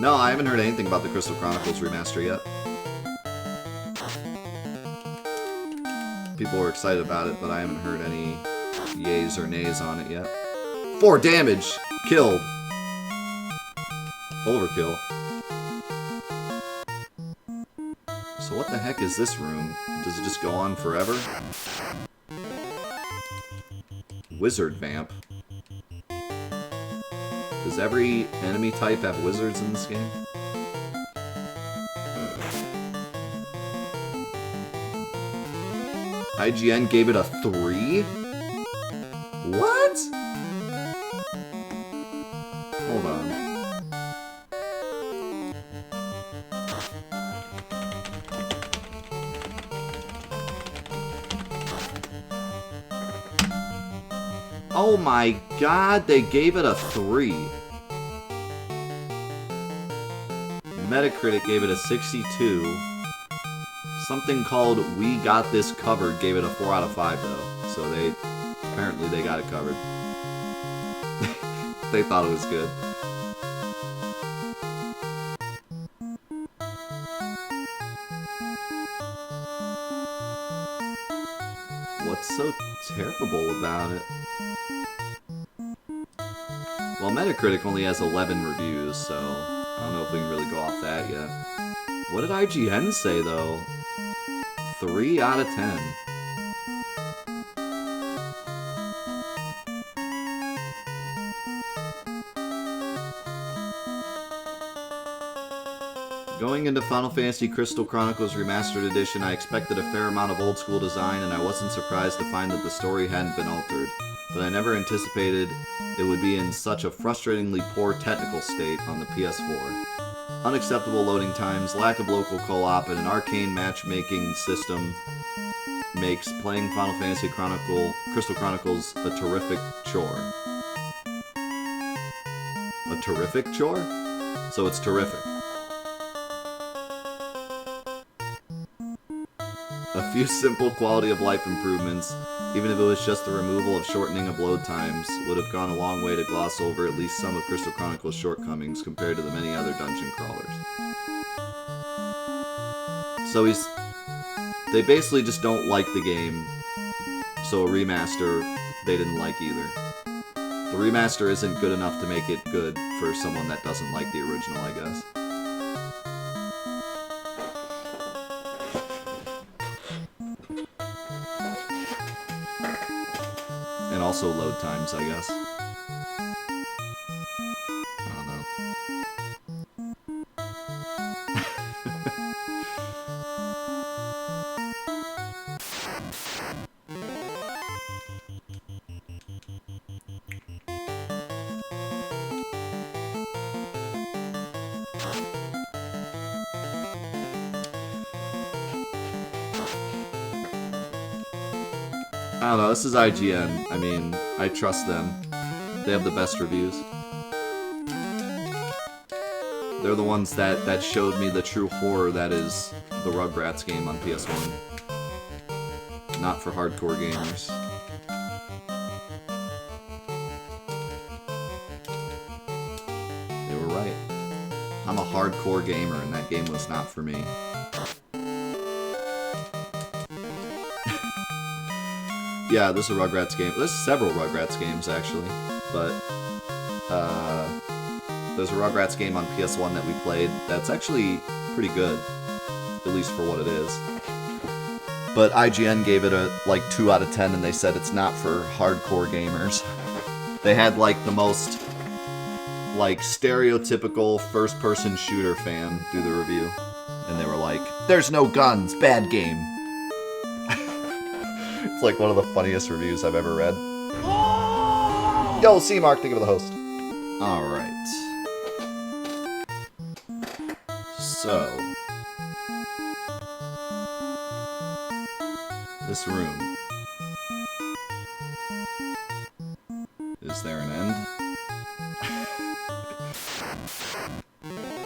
No, I haven't heard anything about the Crystal Chronicles remaster yet. People were excited about it, but I haven't heard any yays or nays on it yet. 4 damage! Killed. Overkill. So what the heck is this room? Does it just go on forever? Wizard Vamp. Does every enemy type have wizards in this game? IGN gave it a 3? What? Hold on. Oh my god, they gave it a 3. Metacritic gave it a 62. Something called We Got This Covered gave it a 4 out of 5 though. So apparently they got it covered. They thought it was good. What's so terrible about it? Well, Metacritic only has 11 reviews, so I don't know if we can really go off that yet. What did IGN say, though? 3 out of 10. Going into Final Fantasy Crystal Chronicles Remastered Edition, I expected a fair amount of old-school design, and I wasn't surprised to find that the story hadn't been altered. But I never anticipated it would be in such a frustratingly poor technical state on the PS4. Unacceptable loading times, lack of local co-op, and an arcane matchmaking system makes playing Final Fantasy Crystal Chronicles a terrific chore. A terrific chore? So it's terrific. A few simple quality of life improvements, even if it was just the removal of shortening of load times, would have gone a long way to gloss over at least some of Crystal Chronicles' shortcomings compared to the many other dungeon crawlers. So they basically just don't like the game, so a remaster they didn't like either. The remaster isn't good enough to make it good for someone that doesn't like the original, I guess. And also load times, I guess. I don't know. I don't know, this is IGN. I mean, I trust them. They have the best reviews. They're the ones that showed me the true horror that is the Rugrats game on PS1. Not for hardcore gamers. They were right. I'm a hardcore gamer and that game was not for me. Yeah, this is a Rugrats game. There's several Rugrats games, actually. But, there's a Rugrats game on PS1 that we played that's actually pretty good. At least for what it is. But IGN gave it a, 2 out of 10, and they said it's not for hardcore gamers. They had, the most, stereotypical first-person shooter fan do the review. And they were like, there's no guns, bad game. It's one of the funniest reviews I've ever read. Yo, C-Mark, thank you for the host. Alright. So. This room. Is there an end?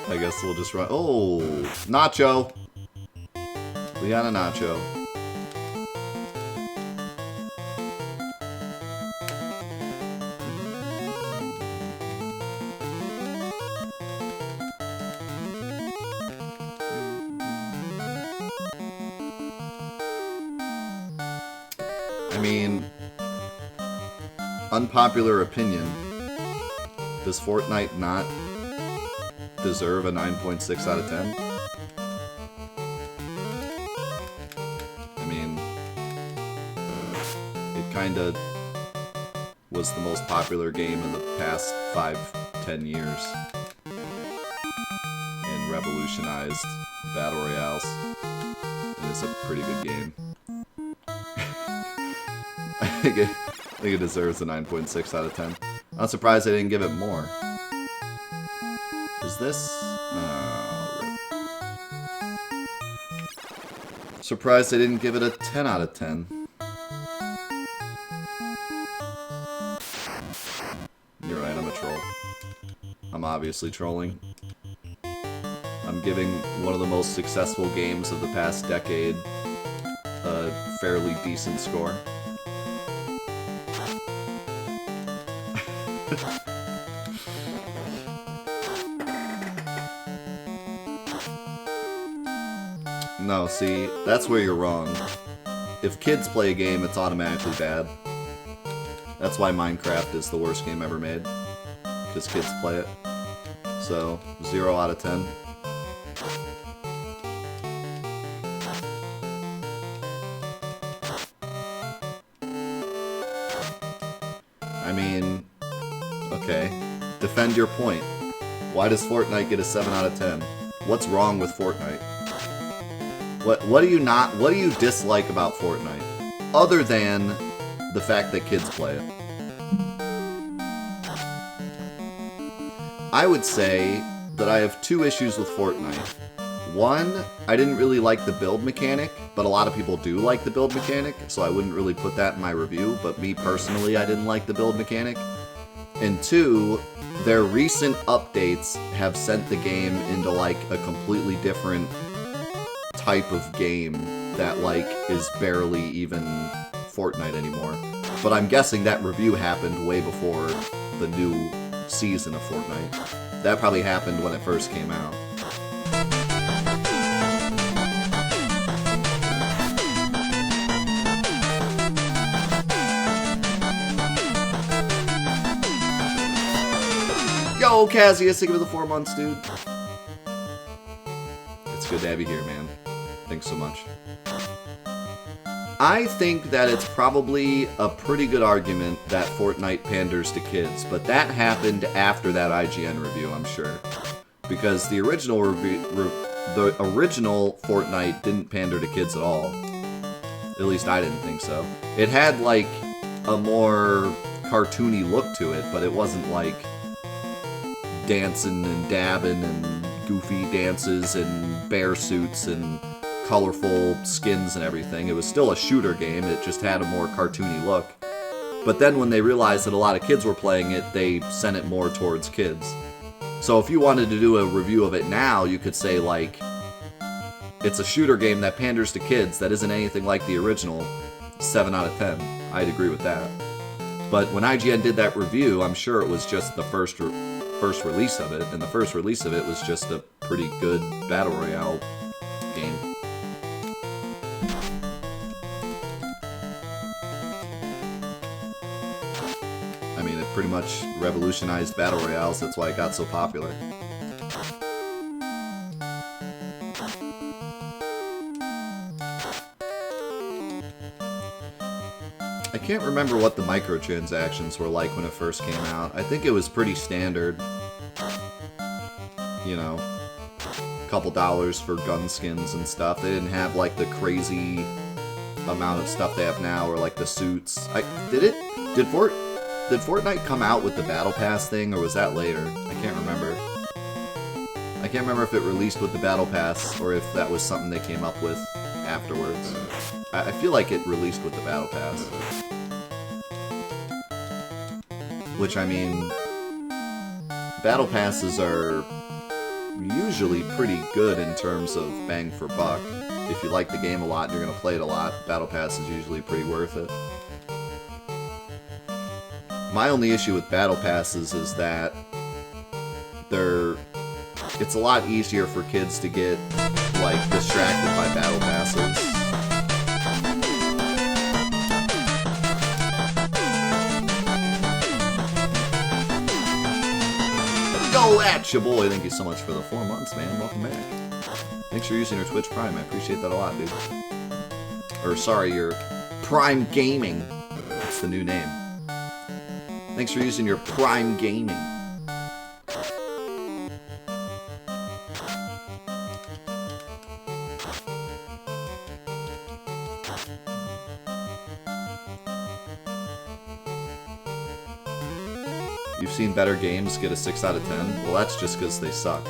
I guess we'll just run. Oh! Nacho! We got a Nacho. I mean, unpopular opinion. Does Fortnite not deserve a 9.6 out of 10? I mean, it kinda was the most popular game in the past 5-10 years. And revolutionized Battle Royales. And it's a pretty good game. I think it deserves a 9.6 out of 10. I'm surprised they didn't give it more. Is this... surprised they didn't give it a 10 out of 10. You're right, I'm a troll. I'm obviously trolling. I'm giving one of the most successful games of the past decade a fairly decent score. No, see, that's where you're wrong. If kids play a game, it's automatically bad. That's why Minecraft is the worst game ever made. Because kids play it. So, 0 out of 10. I mean, okay. Defend your point. Why does Fortnite get a 7 out of 10? What's wrong with Fortnite? What do you dislike about Fortnite? Other than the fact that kids play it. I would say that I have 2 issues with Fortnite. One, I didn't really like the build mechanic, but a lot of people do like the build mechanic, so I wouldn't really put that in my review, but me personally, I didn't like the build mechanic. And 2, their recent updates have sent the game into like a completely different type of game that like is barely even Fortnite anymore. But I'm guessing that review happened way before the new season of Fortnite. That probably happened when it first came out. Yo, Cassius, thank you for the 4 months, dude. It's good to have you here, man. Thanks so much. I think that it's probably a pretty good argument that Fortnite panders to kids, but that happened after that IGN review, I'm sure. Because the original original Fortnite didn't pander to kids at all. At least I didn't think so. It had like a more cartoony look to it, but it wasn't like dancing and dabbing and goofy dances and bear suits and colorful skins and everything. It was still a shooter game, it just had a more cartoony look. But then when they realized that a lot of kids were playing it, they sent it more towards kids. So if you wanted to do a review of it now, you could say like, it's a shooter game that panders to kids that isn't anything like the original, 7 out of 10. I'd agree with that. But when IGN did that review, I'm sure it was just the first release of it, and the first release of it was just a pretty good Battle Royale game. I mean, it pretty much revolutionized Battle Royales, that's why it got so popular. I can't remember what the microtransactions were like when it first came out. I think it was pretty standard. You know, a couple dollars for gun skins and stuff. They didn't have like the crazy amount of stuff they have now, or like the suits. Did Fortnite come out with the Battle Pass thing, or was that later? I can't remember. I can't remember if it released with the Battle Pass, or if that was something they came up with afterwards. I feel like it released with the Battle Pass. Which, I mean, Battle Passes are usually pretty good in terms of bang for buck. If you like the game a lot and you're going to play it a lot, Battle Pass is usually pretty worth it. My only issue with Battle Passes is that it's a lot easier for kids to get, like, distracted by Battle Passes. Holla at your boy. Thank you so much for the 4 months, man. Welcome back. Thanks for using your Twitch Prime. I appreciate that a lot, dude. Or, sorry, your Prime Gaming. That's the new name. Thanks for using your Prime Gaming. You've seen better games get a 6 out of 10? Well, that's just because they suck.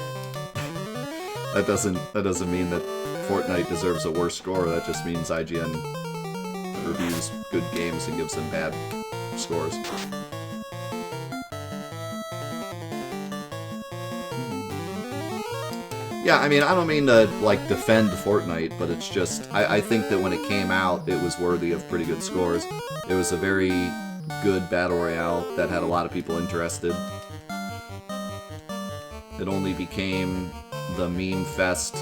That doesn't mean that Fortnite deserves a worse score. That just means IGN reviews good games and gives them bad scores. Yeah, I mean, I don't mean to, like, defend Fortnite, but it's just, I think that when it came out, it was worthy of pretty good scores. It was a very good battle royale that had a lot of people interested. It only became the meme fest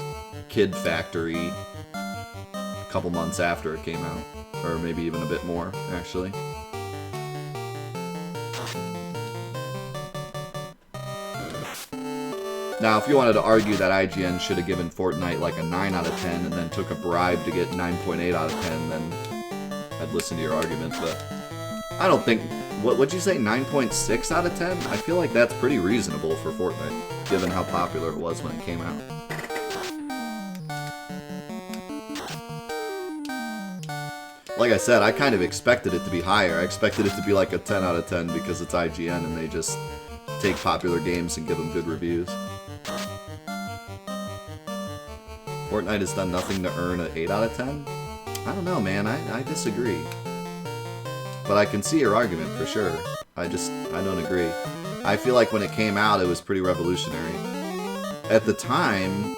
kid factory a couple months after it came out, or maybe even a bit more, actually. Now, if you wanted to argue that IGN should have given Fortnite like a 9 out of 10 and then took a bribe to get 9.8 out of 10, then I'd listen to your argument, but I don't think... What'd you say, 9.6 out of 10? I feel like that's pretty reasonable for Fortnite, given how popular it was when it came out. Like I said, I kind of expected it to be higher. I expected it to be like a 10 out of 10 because it's IGN and they just take popular games and give them good reviews. Fortnite has done nothing to earn an 8 out of 10? I don't know, man. I disagree. But I can see your argument for sure. I don't agree. I feel like when it came out, it was pretty revolutionary. At the time,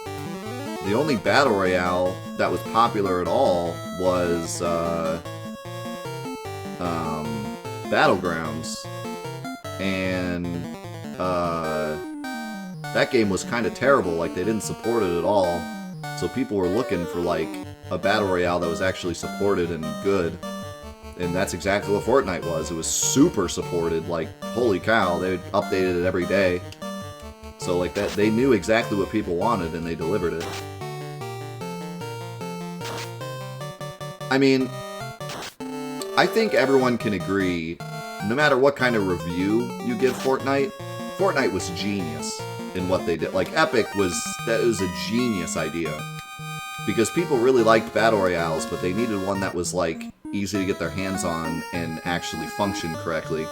the only battle royale that was popular at all was Battlegrounds, and that game was kind of terrible. Like, they didn't support it at all. So people were looking for like a battle royale that was actually supported and good. And that's exactly what Fortnite was. It was super supported, like, holy cow, they updated it every day. So, like, that, they knew exactly what people wanted, and they delivered it. I mean, I think everyone can agree, no matter what kind of review you give Fortnite, Fortnite was genius in what they did. Like, Epic was a genius idea. Because people really liked battle royales, but they needed one that was, like, easy to get their hands on and actually function correctly.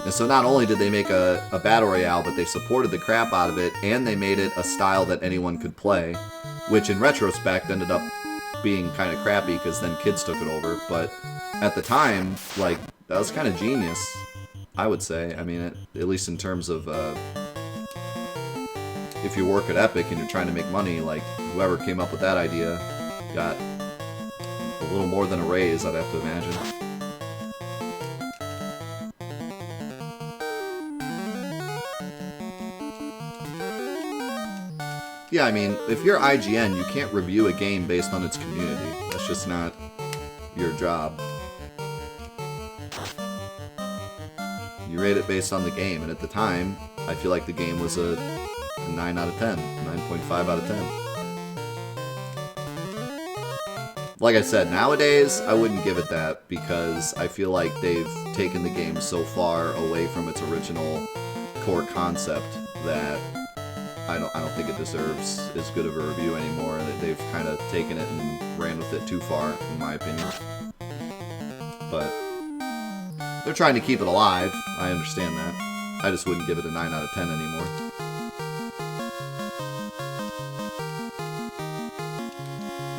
And so not only did they make a battle royale, but they supported the crap out of it, and they made it a style that anyone could play, which in retrospect ended up being kind of crappy because then kids took it over. But at the time, like, that was kind of genius, I would say. I mean, at least in terms of if you work at Epic and you're trying to make money, like, whoever came up with that idea got a little more than a raise, I'd have to imagine. Yeah, I mean, if you're IGN, you can't review a game based on its community. That's just not your job. You rate it based on the game, and at the time, I feel like the game was a 9 out of 10, 9.5 out of 10. Like I said, nowadays, I wouldn't give it that, because I feel like they've taken the game so far away from its original core concept that I don't think it deserves as good of a review anymore, and that they've kind of taken it and ran with it too far, in my opinion. But they're trying to keep it alive, I understand that. I just wouldn't give it a 9 out of 10 anymore.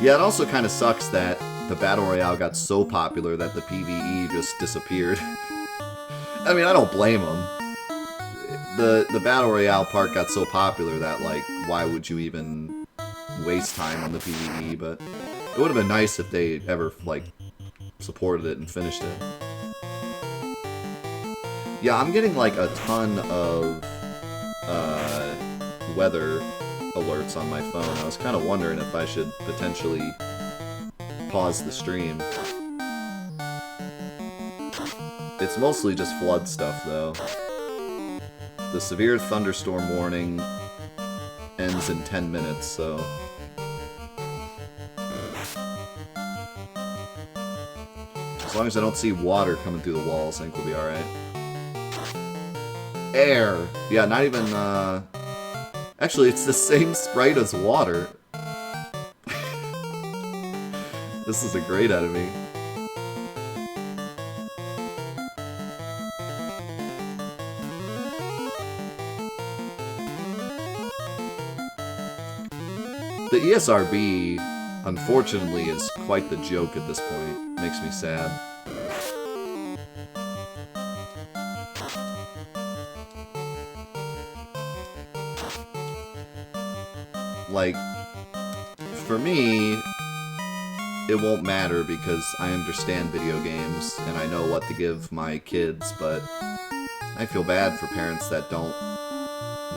Yeah, it also kind of sucks that the Battle Royale got so popular that the PvE just disappeared. I mean, I don't blame them. The Battle Royale part got so popular that, like, why would you even waste time on the PvE? But it would have been nice if they ever, like, supported it and finished it. Yeah, I'm getting, like, a ton of weather alerts on my phone. I was kind of wondering if I should potentially pause the stream. It's mostly just flood stuff, though. The severe thunderstorm warning ends in 10 minutes, so... As long as I don't see water coming through the walls, I think we'll be alright. Air! Yeah, not even, Actually, it's the same sprite as water. This is a great enemy. The ESRB, unfortunately, is quite the joke at this point. Makes me sad. Like, for me, it won't matter because I understand video games and I know what to give my kids, but I feel bad for parents that don't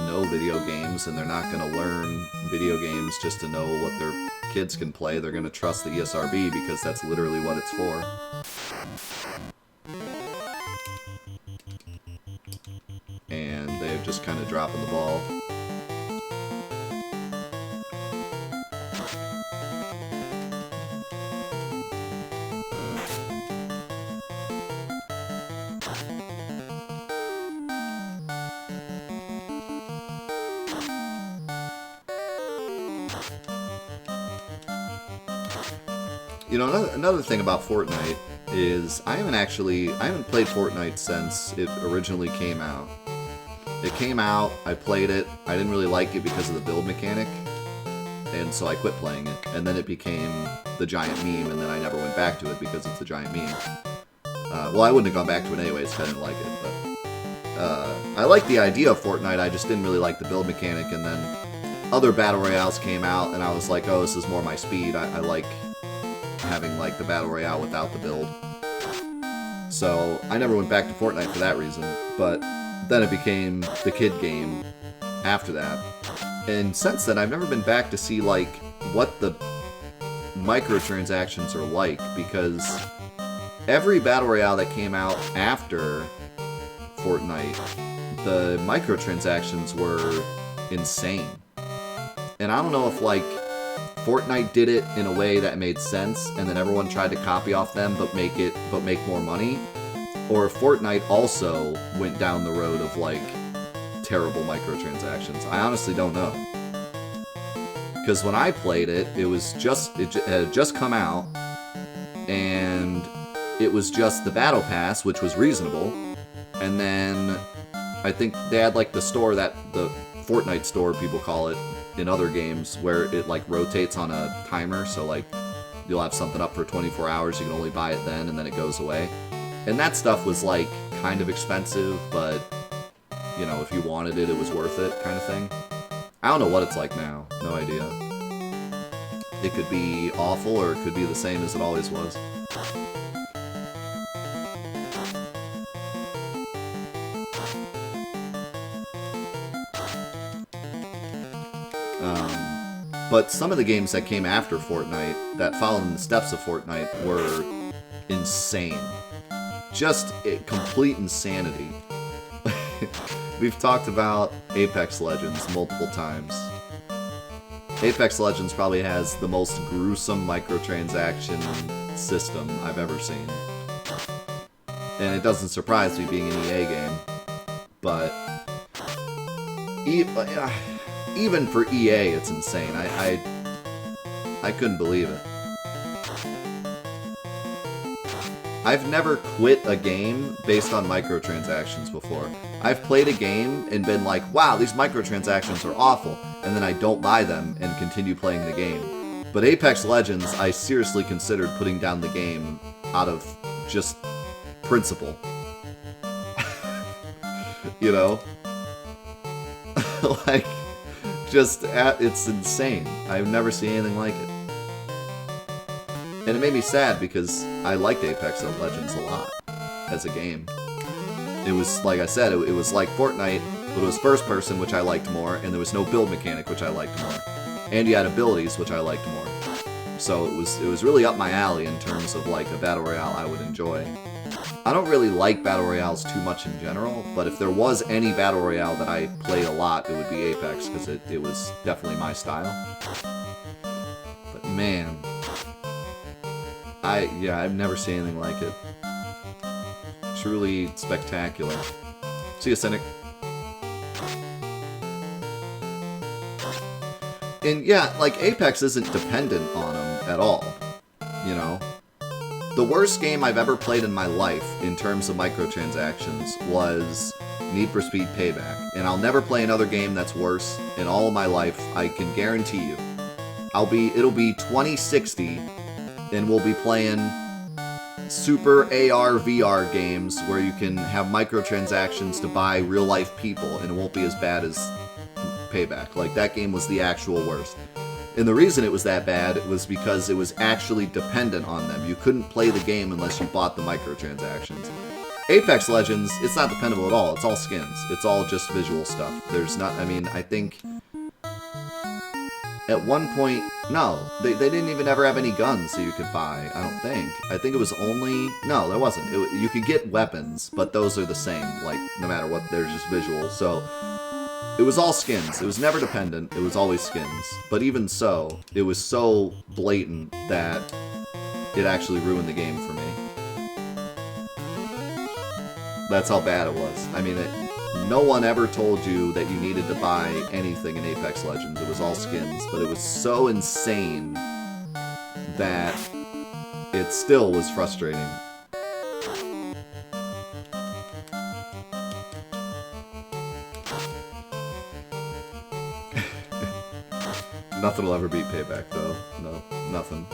know video games and they're not going to learn video games just to know what their kids can play. They're going to trust the ESRB because that's literally what it's for. And they're just kind of dropping the ball. You know, another thing about Fortnite is I haven't played Fortnite since it originally came out. It came out, I played it, I didn't really like it because of the build mechanic, and so I quit playing it. And then it became the giant meme, and then I never went back to it because it's a giant meme. Well, I wouldn't have gone back to it anyways if I didn't like it, but... I like the idea of Fortnite, I just didn't really like the build mechanic, and then other Battle Royales came out, and I was like, oh, this is more my speed, I like having like the Battle Royale without the build. So I never went back to Fortnite for that reason, but then it became the kid game after that. And since then I've never been back to see like what the microtransactions are like, because every Battle Royale that came out after Fortnite, the microtransactions were insane. And I don't know if like Fortnite did it in a way that made sense, and then everyone tried to copy off them, but make more money, or Fortnite also went down the road of like terrible microtransactions. I honestly don't know, because when I played it, it had just come out, and it was just the Battle Pass, which was reasonable, and then I think they had like the store that the Fortnite store people call it in other games, where it like rotates on a timer, so like you'll have something up for 24 hours, you can only buy it then, and then it goes away. And that stuff was like kind of expensive, but you know, if you wanted it, it was worth it, kind of thing. I don't know what it's like now, no idea. It could be awful, or it could be the same as it always was. But some of the games that came after Fortnite, that followed in the steps of Fortnite, were insane. Just complete insanity. We've talked about Apex Legends multiple times. Apex Legends probably has the most gruesome microtransaction system I've ever seen. And it doesn't surprise me being an EA game. But... even for EA, it's insane. I couldn't believe it. I've never quit a game based on microtransactions before. I've played a game and been like, wow, these microtransactions are awful, and then I don't buy them and continue playing the game. But Apex Legends, I seriously considered putting down the game out of just principle. You know? Like... it's insane. I've never seen anything like it. And it made me sad because I liked Apex Legends a lot as a game. It was, like I said, it was like Fortnite, but it was first person, which I liked more, and there was no build mechanic, which I liked more. And you had abilities, which I liked more. So it was really up my alley in terms of like a battle royale I would enjoy. I don't really like Battle Royales too much in general, but if there was any Battle Royale that I played a lot, it would be Apex, because it was definitely my style. But man, I've never seen anything like it. Truly spectacular. See ya, Cynic. And yeah, like, Apex isn't dependent on them at all, you know? The worst game I've ever played in my life in terms of microtransactions was Need for Speed Payback. And I'll never play another game that's worse in all of my life, I can guarantee you. It'll be 2060, and we'll be playing super AR VR games where you can have microtransactions to buy real-life people, and it won't be as bad as Payback. Like, that game was the actual worst. And the reason it was that bad was because it was actually dependent on them. You couldn't play the game unless you bought the microtransactions. Apex Legends, it's not dependable at all. It's all skins. It's all just visual stuff. There's not, I mean, I think at one point, no, they didn't even ever have any guns that you could buy, I don't think. I think it was only, no, there wasn't. You could get weapons, but those are the same, like, no matter what, they're just visual. So it was all skins. It was never dependent. It was always skins. But even so, it was so blatant that it actually ruined the game for me. That's how bad it was. I mean, no one ever told you that you needed to buy anything in Apex Legends. It was all skins. But it was so insane that it still was frustrating. Nothing will ever beat Payback, though. No, nothing.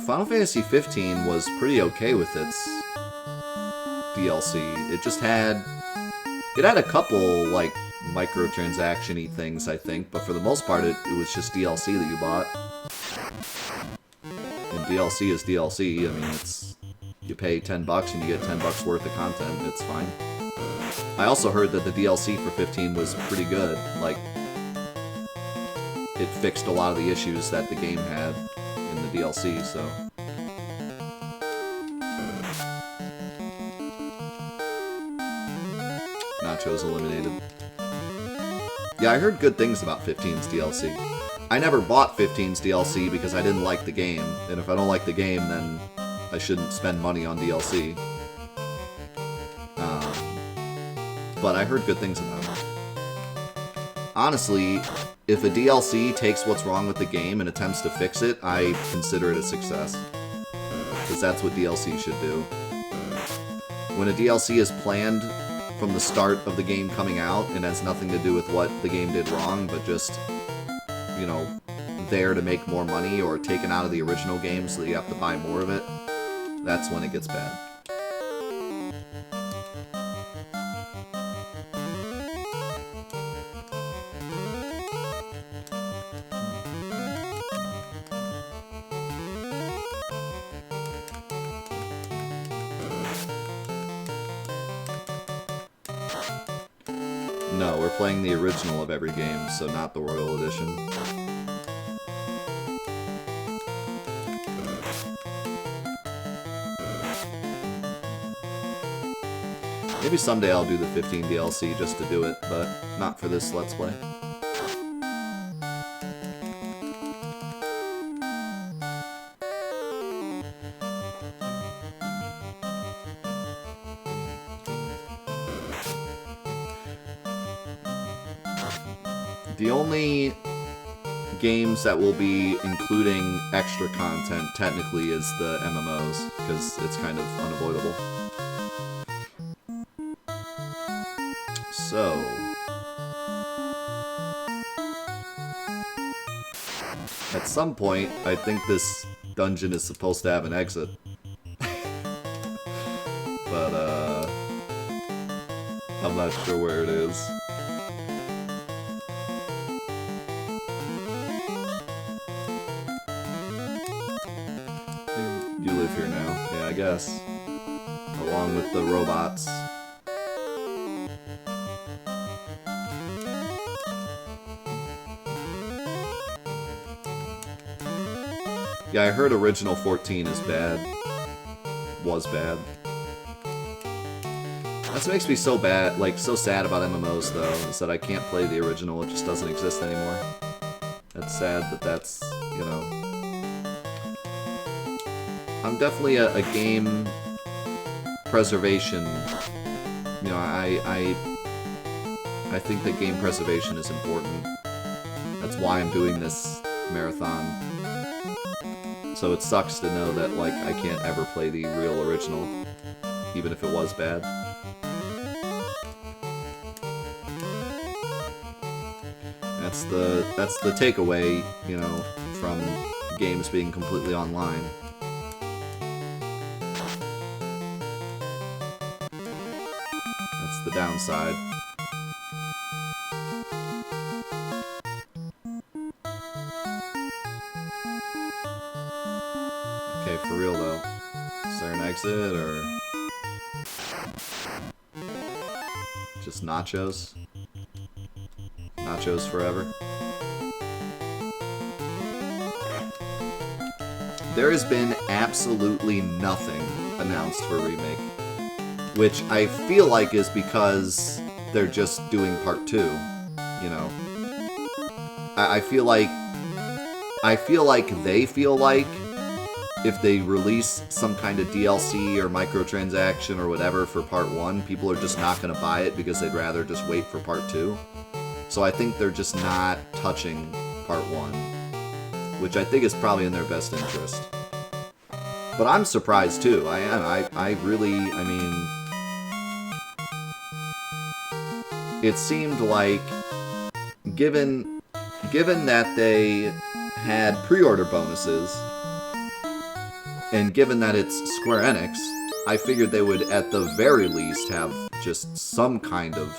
Final Fantasy 15 was pretty okay with its DLC. It just had... It had a couple, like, microtransaction-y things, I think, but for the most part, it was just DLC that you bought. And DLC is DLC. I mean, it's... You pay $10 and you get $10 worth of content. It's fine. I also heard that the DLC for 15 was pretty good. Like, it fixed a lot of the issues that the game had in the DLC, so... Nacho's eliminated. Yeah, I heard good things about 15's DLC. I never bought 15's DLC because I didn't like the game, and if I don't like the game, then I shouldn't spend money on DLC. But I heard good things about it. Honestly, if a DLC takes what's wrong with the game and attempts to fix it, I consider it a success. Because that's what DLC should do. When a DLC is planned from the start of the game coming out and has nothing to do with what the game did wrong, but just, you know, there to make more money or taken out of the original game so that you have to buy more of it, that's when it gets bad. No, we're playing the original of every game, so not the Royal Edition. Maybe someday I'll do the 15 DLC just to do it, but not for this Let's Play. The only games that will be including extra content, technically, is the MMOs, because it's kind of unavoidable. So... at some point, I think this dungeon is supposed to have an exit. But, I'm not sure where it is. You live here now. Yeah, I guess. Along with the robots. Yeah, I heard original 14 is bad. Was bad. That's what makes me so bad, like, so sad about MMOs, though, is that I can't play the original. It just doesn't exist anymore. That's sad that that's, you know... I'm definitely a game preservation... You know, I think that game preservation is important. That's why I'm doing this marathon. So it sucks to know that, like, I can't ever play the real original, even if it was bad. That's the takeaway, you know, from games being completely online. That's the downside. Okay, for real though. Is there an exit, or... just nachos? Nachos forever? There has been absolutely nothing announced for Remake. Which I feel like is because they're just doing part 2, you know? I feel like they feel like if they release some kind of DLC or microtransaction or whatever for part 1, people are just not going to buy it because they'd rather just wait for part 2. So I think they're just not touching part 1, which I think is probably in their best interest. But I'm surprised too. I am. I really, I mean... It seemed like, given that they had pre-order bonuses, and given that it's Square Enix, I figured they would at the very least have just some kind of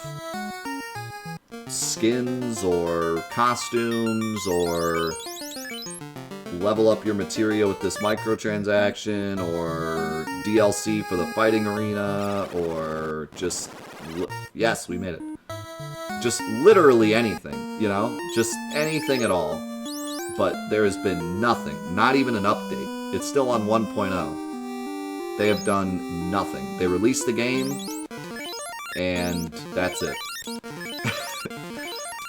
skins or costumes or level up your materia with this microtransaction or DLC for the fighting arena or just... Yes, we made it. Just literally anything, you know? Just anything at all. But there has been nothing. Not even an update. It's still on 1.0. They have done nothing. They released the game, and that's it.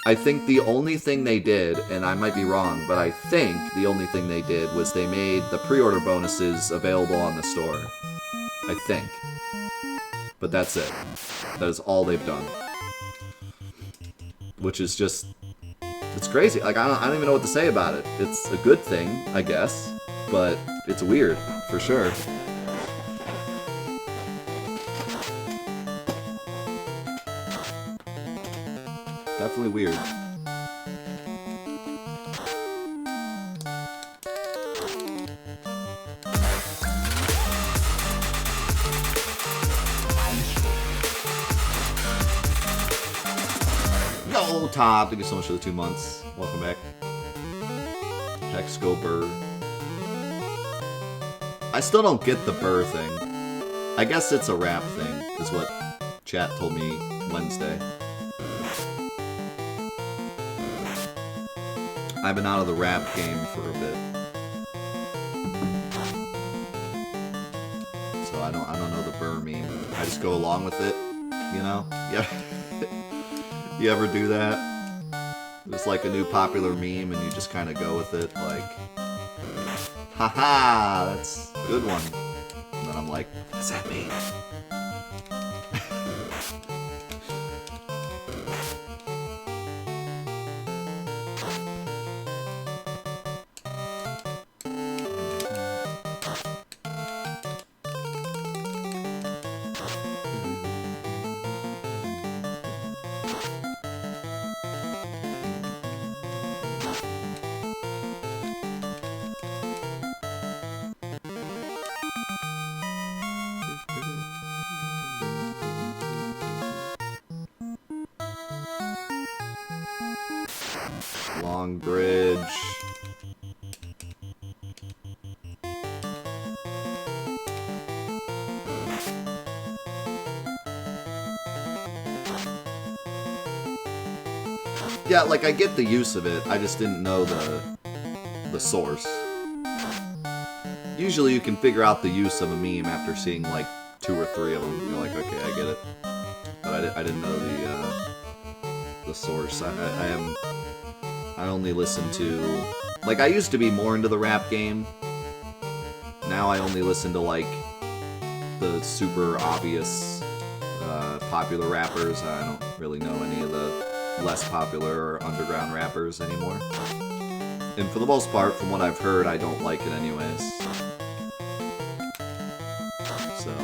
I think the only thing they did, and I might be wrong, but I think the only thing they did was they made the pre-order bonuses available on the store. I think. But that's it. That is all they've done. Which is just... It's crazy. Like, I don't even know what to say about it. It's a good thing, I guess. But it's weird, for sure. Definitely weird. Yo, Todd, thank you so much for the 2 months. Welcome back. Hexco Burr. I still don't get the Burr thing. I guess it's a rap thing, is what chat told me Wednesday. I've been out of the rap game for a bit. So I don't know the Burr meme. I just go along with it, you know? Yeah. You ever do that? It's like a new popular meme and you just kind of go with it, like, haha, that's a good one. And then I'm like, what does that mean? Long bridge. Yeah, like, I get the use of it, I just didn't know the source. usually you can figure out the use of a meme after seeing like 2 or 3 of them. You're like, okay, I get it. But I didn't know the source. I only listen to, like, I used to be more into the rap game. Now I only listen to like the super obvious popular rappers. I don't really know any of the less popular or underground rappers anymore. And for the most part, from what I've heard, I don't like it anyways. So.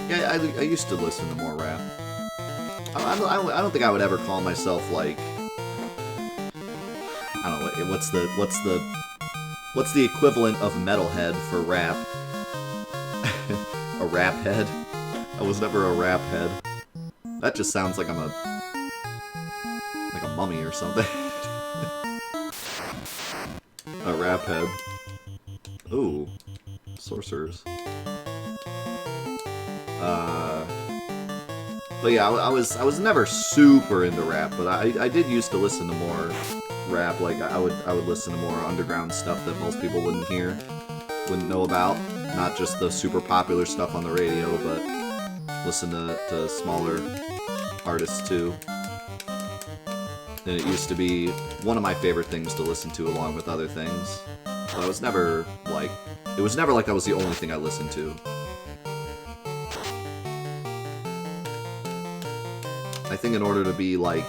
Yeah, I used to listen to more rap. I don't think I would ever call myself like, I don't know, what's the equivalent of metalhead for rap? A rap head? I was never a rap head. That just sounds like I'm a mummy or something. A rap head. Ooh, sorcerers. But yeah, I was never super into rap, but I did used to listen to more rap. Like I would listen to more underground stuff that most people wouldn't know about. Not just the super popular stuff on the radio, but listen to smaller artists too. And it used to be one of my favorite things to listen to along with other things. But it was never like that was the only thing I listened to. I think in order to be, like,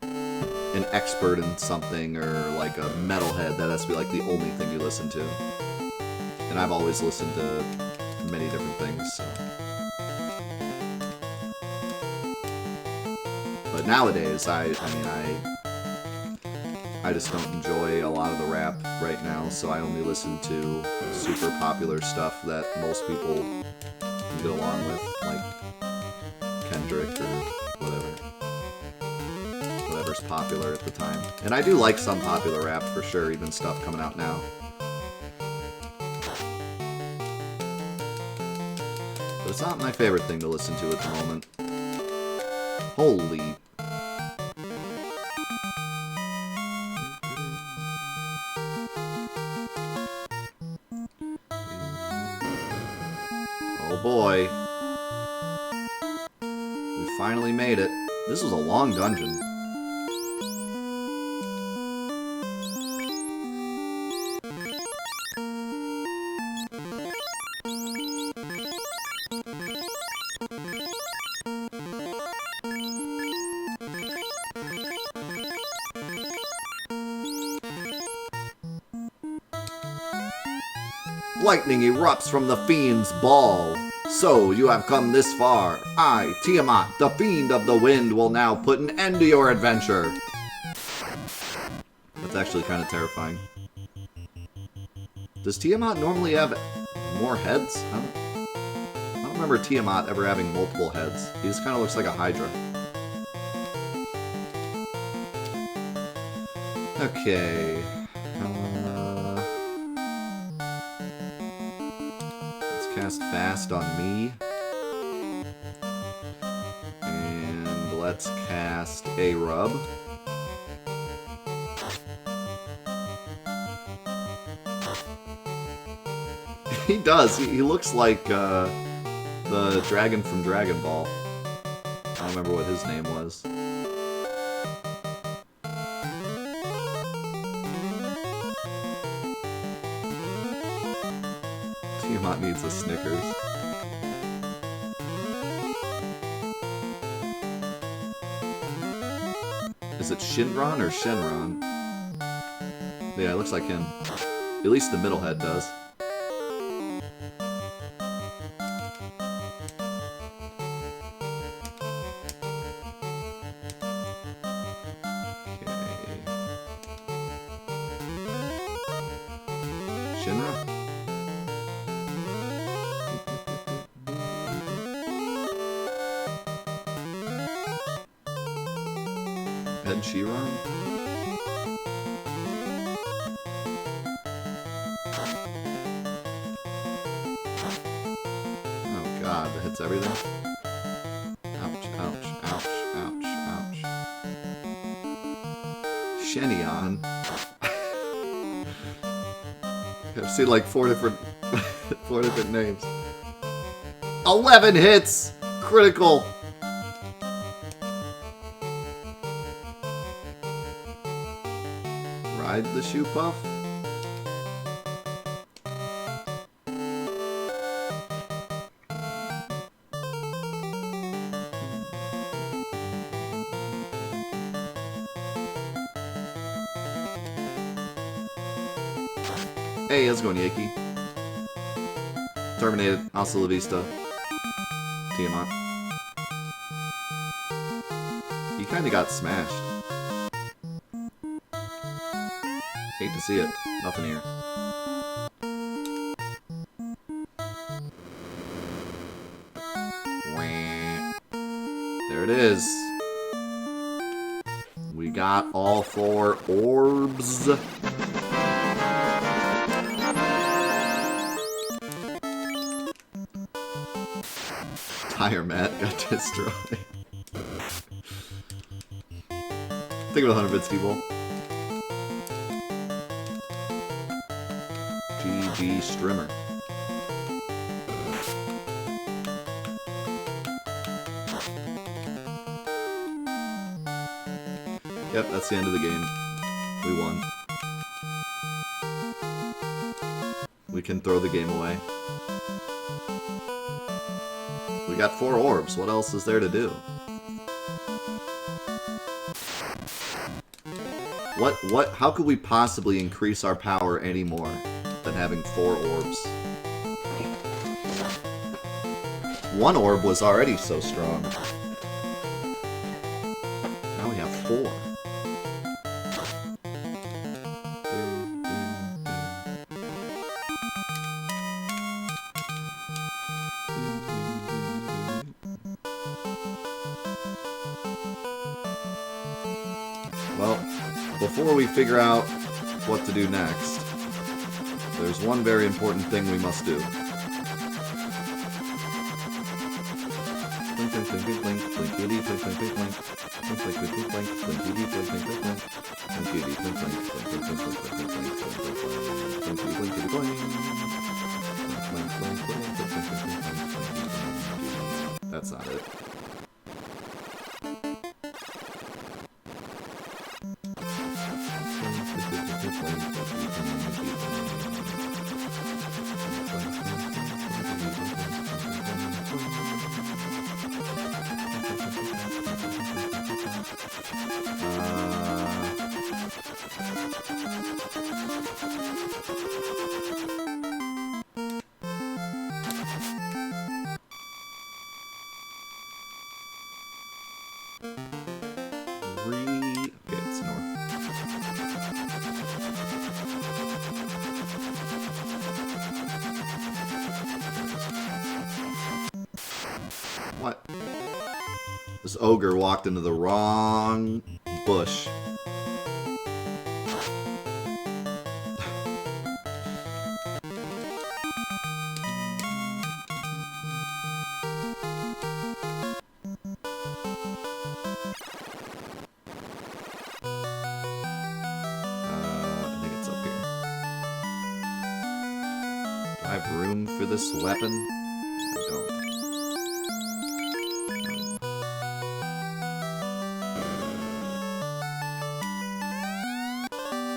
an expert in something, or, like, a metalhead, that has to be, like, the only thing you listen to. And I've always listened to many different things, so. But nowadays, I just don't enjoy a lot of the rap right now, so I only listen to super popular stuff that most people can get along with, like Kendrick or whatever's popular at the time. And I do like some popular rap for sure, even stuff coming out now. But it's not my favorite thing to listen to at the moment. Holy... Oh boy. We finally made it. This was a long dungeon. Lightning erupts from the fiend's ball. So, you have come this far. I, Tiamat, the fiend of the wind, will now put an end to your adventure. That's actually kind of terrifying. Does Tiamat normally have more heads? I don't remember Tiamat ever having multiple heads. He just kind of looks like a Hydra. Okay. Cast fast on me. And let's cast a rub. He does. He looks like the dragon from Dragon Ball. I don't remember what his name was. Tiamat needs a Snickers. Is it Shinron or Shenron? Yeah, it looks like him. At least the middle head does. Shinra? Ed Sheeran? Oh god, that hits everything. Ouch, ouch, ouch, ouch, ouch. Sheneon? I've seen like four different names. 11 hits! Critical! Ride the shoe puff? Hey, how's it going, Yaki? Terminated. Hasta la vista. Tiamat. He kinda got smashed. Hate to see it. Nothing here. There it is. We got all 4 orbs. Tire mat got destroyed. Think of 100 bits, people. GG Strimmer. Yep, that's the end of the game. We won. We can throw the game away. We got 4 orbs. What else is there to do? How could we possibly increase our power any more than having 4 orbs? 1 orb was already so strong. Now we have 4. Well, before we figure out what to do next, there's one very important thing we must do. That's not it. Okay, it's north. What? This ogre walked into the wrong bush. I think it's up here. Do I have room for this weapon? I don't.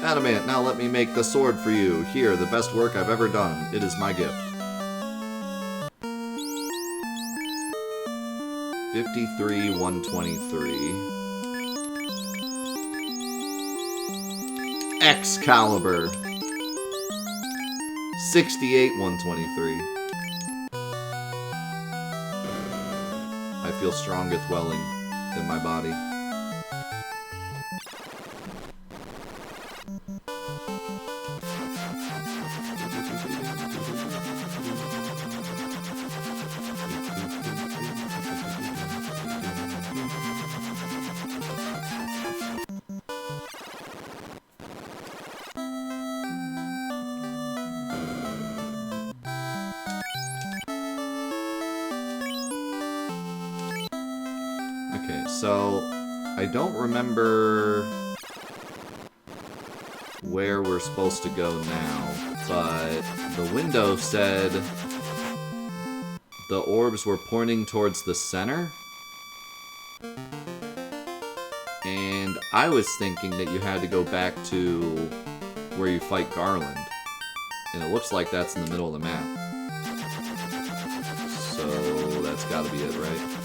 Adamant, now let me make the sword for you. Here, the best work I've ever done. It is my gift. 53,123. Excalibur. 68,123. I feel strongeth welling in my body. So, I don't remember where we're supposed to go now, but the window said the orbs were pointing towards the center? And I was thinking that you had to go back to where you fight Garland. And it looks like that's in the middle of the map. So that's gotta be it, right?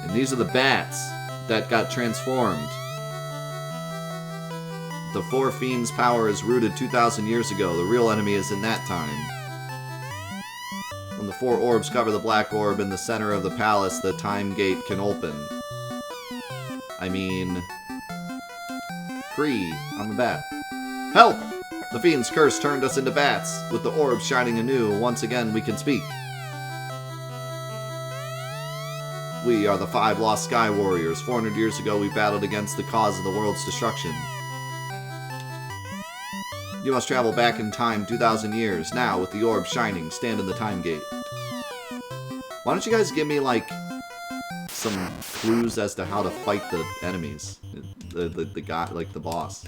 And these are the bats that got transformed. The Four Fiends' power is rooted 2,000 years ago. The real enemy is in that time. When the four orbs cover the black orb in the center of the palace, the time gate can open. I mean... Kree, I'm a bat. Help! The Fiend's curse turned us into bats. With the orbs shining anew, once again we can speak. We are the 5 lost Sky Warriors. 400 years ago we battled against the cause of the world's destruction. You must travel back in time 2,000 years. Now, with the orb shining, stand in the time gate. Why don't you guys give me, like, some clues as to how to fight the enemies? The guy, like, the boss.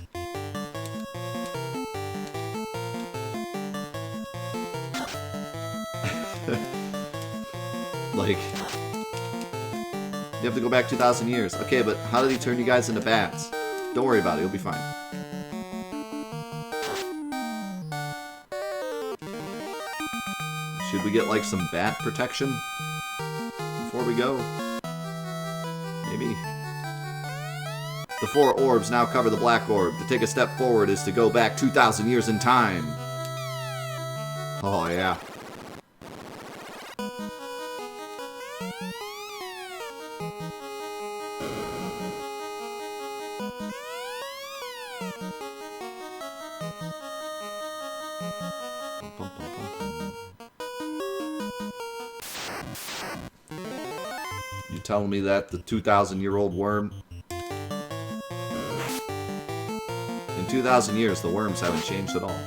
Like, you have to go back 2,000 years. Okay, but how did he turn you guys into bats? Don't worry about it, you'll be fine. Should we get, like, some bat protection before we go? Maybe. The 4 orbs now cover the black orb. To take a step forward is to go back 2,000 years in time. Oh, yeah. You telling me that the 2,000-year-old worm? In 2,000 years, the worms haven't changed at all.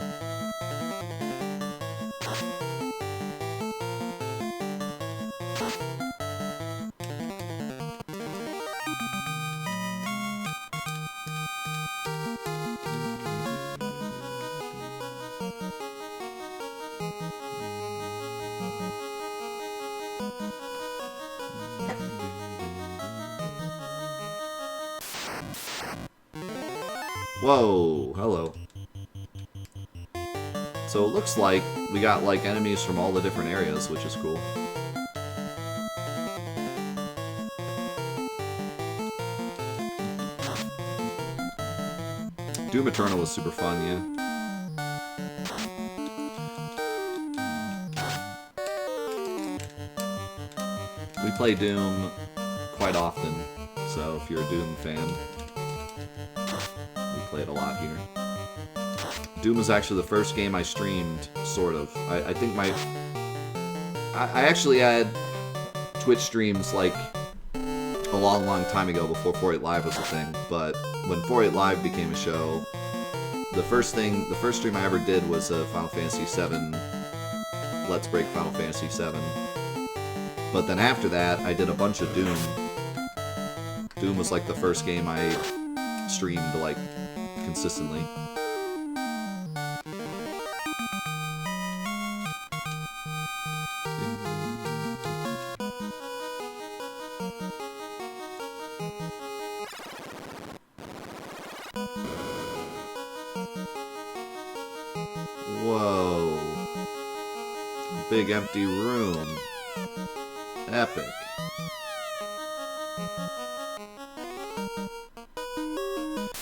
Whoa, hello. So it looks like we got, like, enemies from all the different areas, which is cool. Doom Eternal was super fun, yeah. We play Doom quite often, so if you're a Doom fan, we play it a lot here. Doom was actually the first game I streamed, sort of. I think my... I actually had Twitch streams, like, a long, long time ago, before Fortnite Live was a thing, but when Fortnite Live became a show, the first stream I ever did was a Final Fantasy VII, Let's Break Final Fantasy VII. But then after that, I did a bunch of Doom. Doom was, like, the first game I streamed, like, consistently. Whoa. Big empty room. Epic.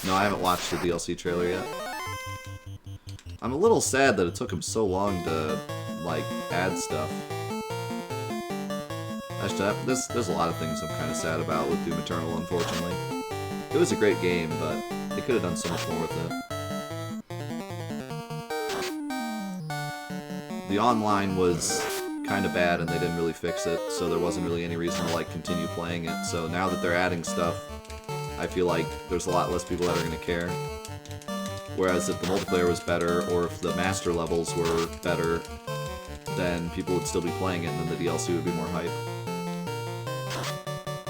No, I haven't watched the DLC trailer yet. I'm a little sad that it took him so long to, like, add stuff. Actually, there's a lot of things I'm kind of sad about with Doom Eternal, unfortunately. It was a great game, but they could have done so much more with it. The online was kind of bad and they didn't really fix it, so there wasn't really any reason to, like, continue playing it. So now that they're adding stuff, I feel like there's a lot less people that are going to care. Whereas if the multiplayer was better, or if the master levels were better, then people would still be playing it, and then the DLC would be more hype.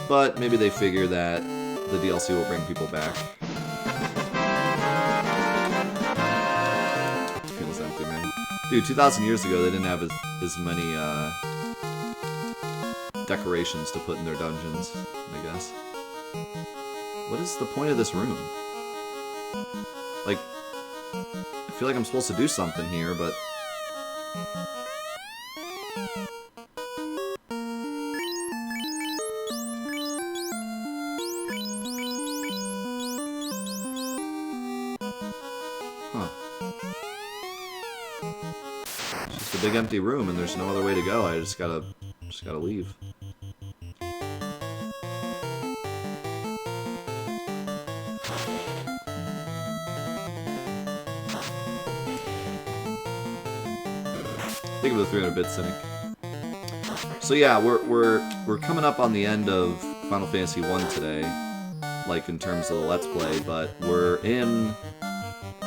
But maybe they figure that the DLC will bring people back. It feels empty, man. Dude, 2,000 years ago, they didn't have as many decorations to put in their dungeons, I guess. What is the point of this room? Like, I feel like I'm supposed to do something here, but... Huh. It's just a big empty room, and there's no other way to go. I just gotta leave. Think of the 300-bit cynic. So yeah, we're coming up on the end of Final Fantasy 1 today, like in terms of the Let's Play, but we're in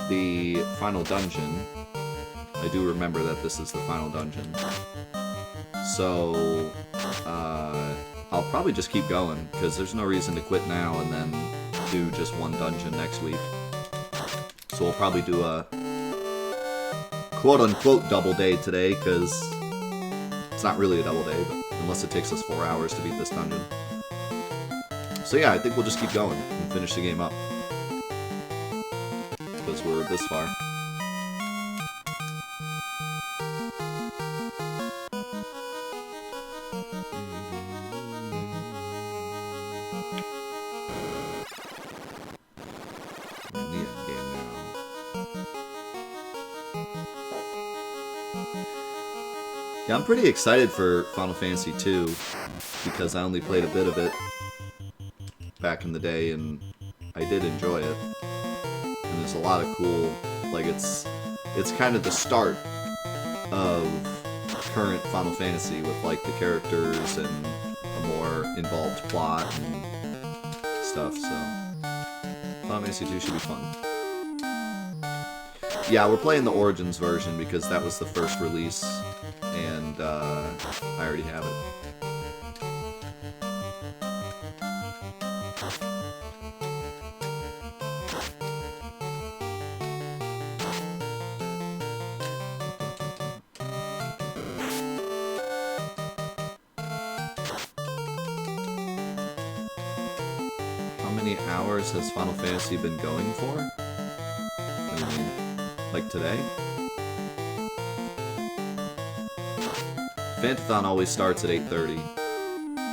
the final dungeon. I do remember that this is the final dungeon. So I'll probably just keep going, because there's no reason to quit now and then do just one dungeon next week. So we'll probably do a quote-unquote double day today, because it's not really a double day, but unless it takes us 4 hours to beat this dungeon. So yeah, I think we'll just keep going and finish the game up, because we're this far. We're in the end game now. Yeah, I'm pretty excited for Final Fantasy 2 because I only played a bit of it back in the day, and I did enjoy it. And there's a lot of cool, like it's kind of the start of current Final Fantasy with like the characters and a more involved plot and stuff. So Final Fantasy 2 should be fun. Yeah, we're playing the Origins version because that was the first release, and I already have it. How many hours has Final Fantasy been going for? What do you mean? Like today? Fantathon always starts at 8:30,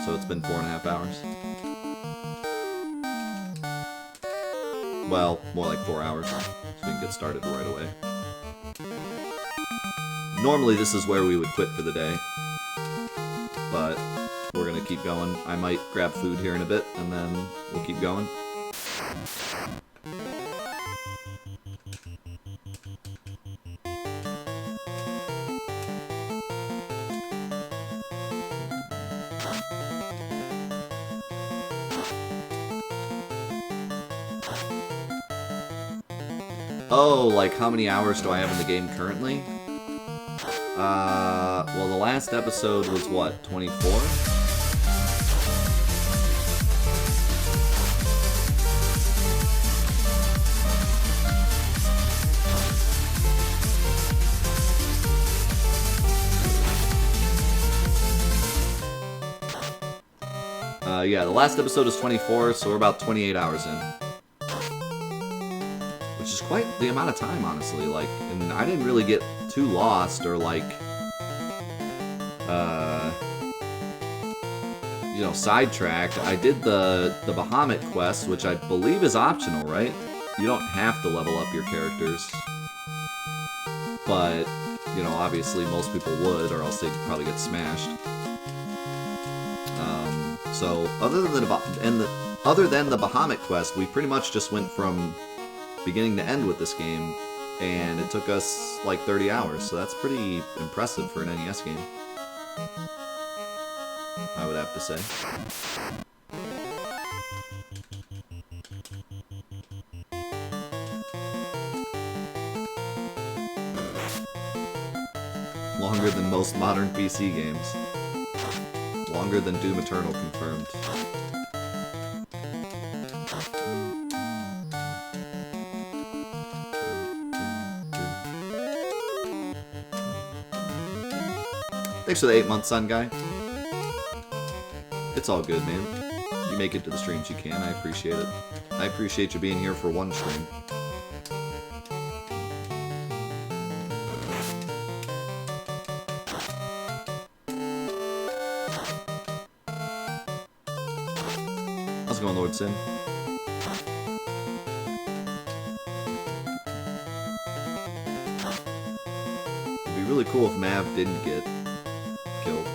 so it's been 4.5 hours. Well, more like 4 hours, so we can get started right away. Normally this is where we would quit for the day, but we're gonna keep going. I might grab food here in a bit, and then we'll keep going. Oh, like how many hours do I have in the game currently? Well, the last episode was what, 24? Yeah, the last episode is 24, so we're about 28 hours in. Which is quite the amount of time, honestly. Like, and I didn't really get too lost or like, you know, sidetracked. I did the Bahamut quest, which I believe is optional, right? You don't have to level up your characters. But, you know, obviously most people would, or else they'd probably get smashed. So, other than the Bahamut quest, we pretty much just went from beginning to end with this game, and it took us like 30 hours, so that's pretty impressive for an NES game, I would have to say. Longer than most modern PC games. Longer than Doom Eternal confirmed. Thanks for the 8 months, Sun Guy. It's all good, man. You make it to the streams you can. I appreciate it. I appreciate you being here for one stream. How's it going, Lord Sin? It'd be really cool if Mav didn't get killed.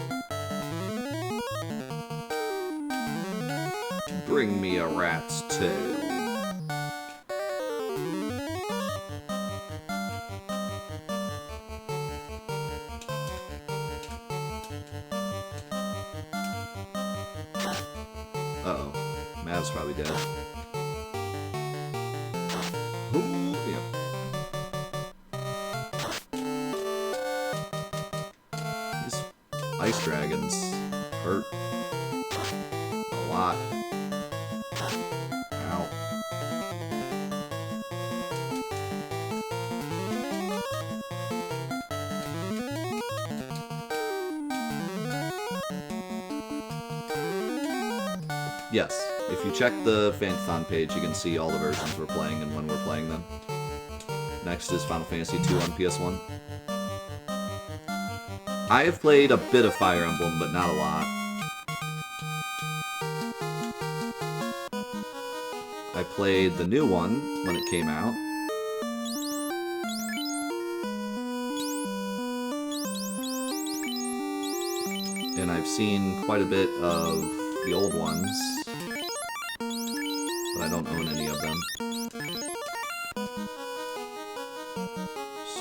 Bring me a rat's tail. Uh-oh. Mav's probably dead. Ooh, yeah. These ice dragons hurt a lot. Ow. Yes, if you check the Fantathon page, you can see all the versions we're playing and when we're playing them. Next is Final Fantasy II on PS1. I have played a bit of Fire Emblem, but not a lot. I played the new one when it came out. And I've seen quite a bit of the old ones, but I don't own any of them.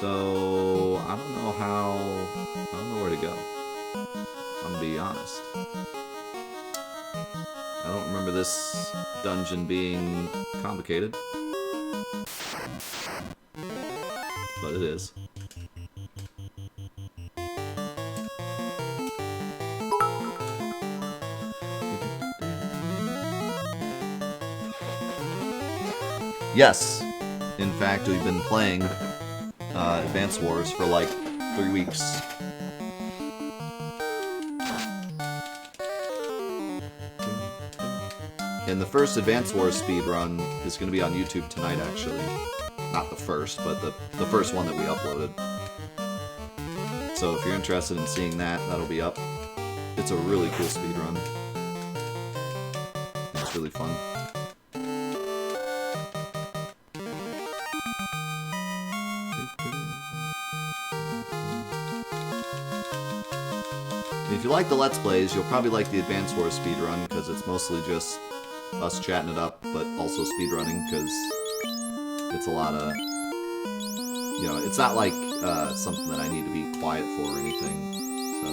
So, I don't know where to go. I'm gonna be honest. I don't remember this dungeon being complicated, but it is. Yes, in fact, we've been playing Advance Wars for like 3 weeks. And the first Advance Wars speedrun is going to be on YouTube tonight, actually. Not the first, but the first one that we uploaded. So if you're interested in seeing that, that'll be up. It's a really cool speedrun. It's really fun. If you like the Let's Plays, you'll probably like the Advance Wars speedrun, because it's mostly just us chatting it up, but also speedrunning, because it's a lot of, you know, it's not like something that I need to be quiet for or anything, so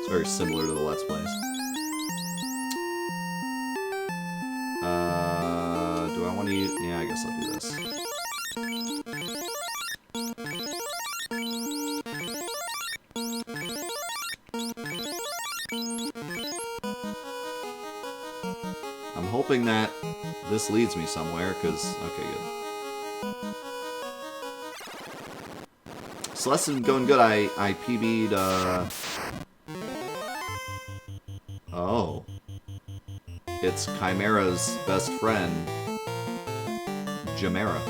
it's very similar to the Let's Plays. Do I want to use, yeah, I guess I'll do this. I'm hoping that this leads me somewhere, because... okay, good. Celeste is going good. I PB'd, oh. It's Chimera's best friend, Jamera.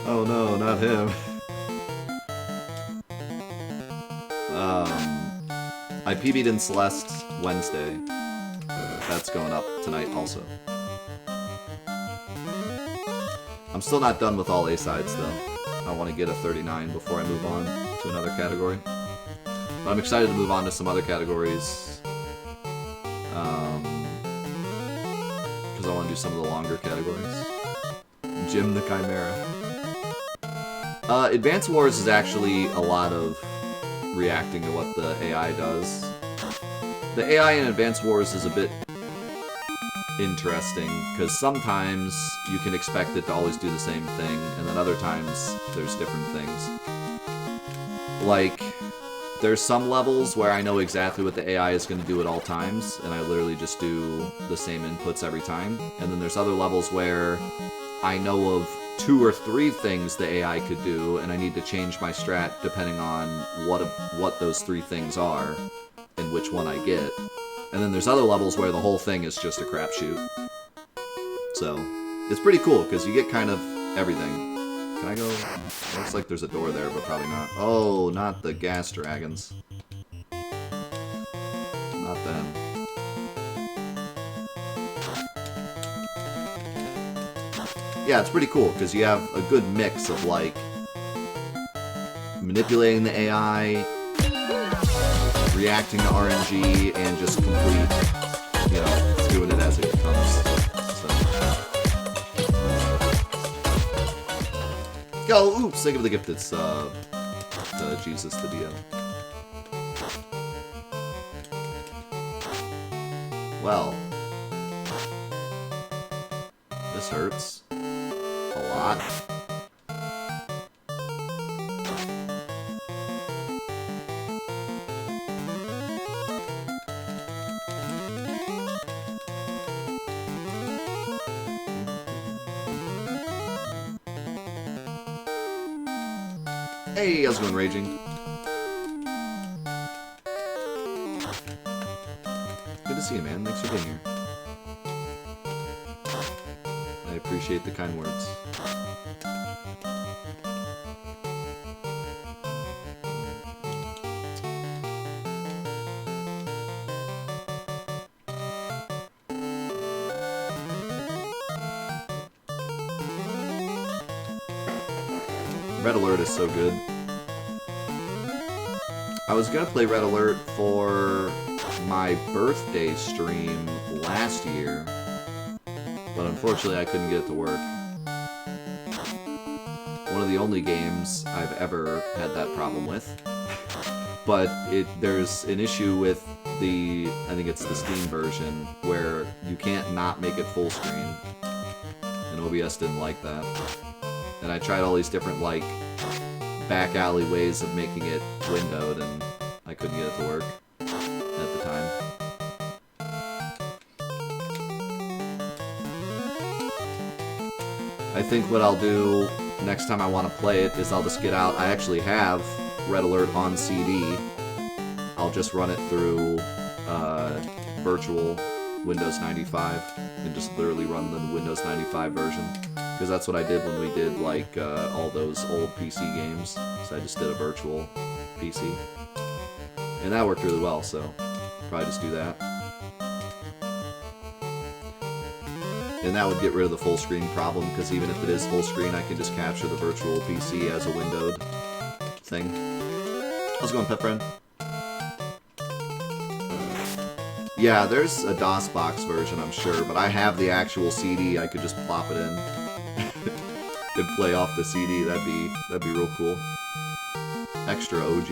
Oh no, not him. I PB'd in Celeste Wednesday. That's going up tonight also. I'm still not done with all A-sides though. I want to get a 39 before I move on to another category. But I'm excited to move on to some other categories. Because I want to do some of the longer categories. Jim the Chimera. Advance Wars is actually a lot of reacting to what the AI does. The AI in Advance Wars is a bit interesting, because sometimes you can expect it to always do the same thing, and then other times there's different things. Like, there's some levels where I know exactly what the AI is going to do at all times, and I literally just do the same inputs every time. And then there's other levels where I know of 2 or 3 things the AI could do, and I need to change my strat depending on what those 3 things are and which one I get. And then there's other levels where the whole thing is just a crapshoot. So, it's pretty cool, because you get kind of everything. Can I go? Looks like there's a door there, but probably not. Oh, not the gas dragons. Not them. Yeah, it's pretty cool, because you have a good mix of, like, manipulating the AI, reacting to RNG, and just complete, you know, doing it as it comes. Go! Oops, think of the gift. It's, Jesus the Dio. Well. This hurts. A lot. Hey, how's it going, Raging? Good to see you, man. Thanks for being here. I appreciate the kind words. Red Alert is so good. I was gonna play Red Alert for my birthday stream last year, but unfortunately I couldn't get it to work. One of the only games I've ever had that problem with. But there's an issue with I think it's the Steam version, where you can't not make it full screen. And OBS didn't like that. And I tried all these different, like, back alley ways of making it windowed, and I couldn't get it to work at the time. I think what I'll do next time I want to play it is I'll just get out. I actually have Red Alert on CD. I'll just run it through virtual Windows 95 and just literally run the Windows 95 version. Because that's what I did when we did, like, all those old PC games. So I just did a virtual PC. And that worked really well, so probably just do that. And that would get rid of the full screen problem, because even if it is full screen, I can just capture the virtual PC as a windowed thing. How's it going, pet friend? Yeah, there's a DOSBox version, I'm sure, but I have the actual CD. I could just plop it in and play off the CD. That'd be real cool. Extra OG.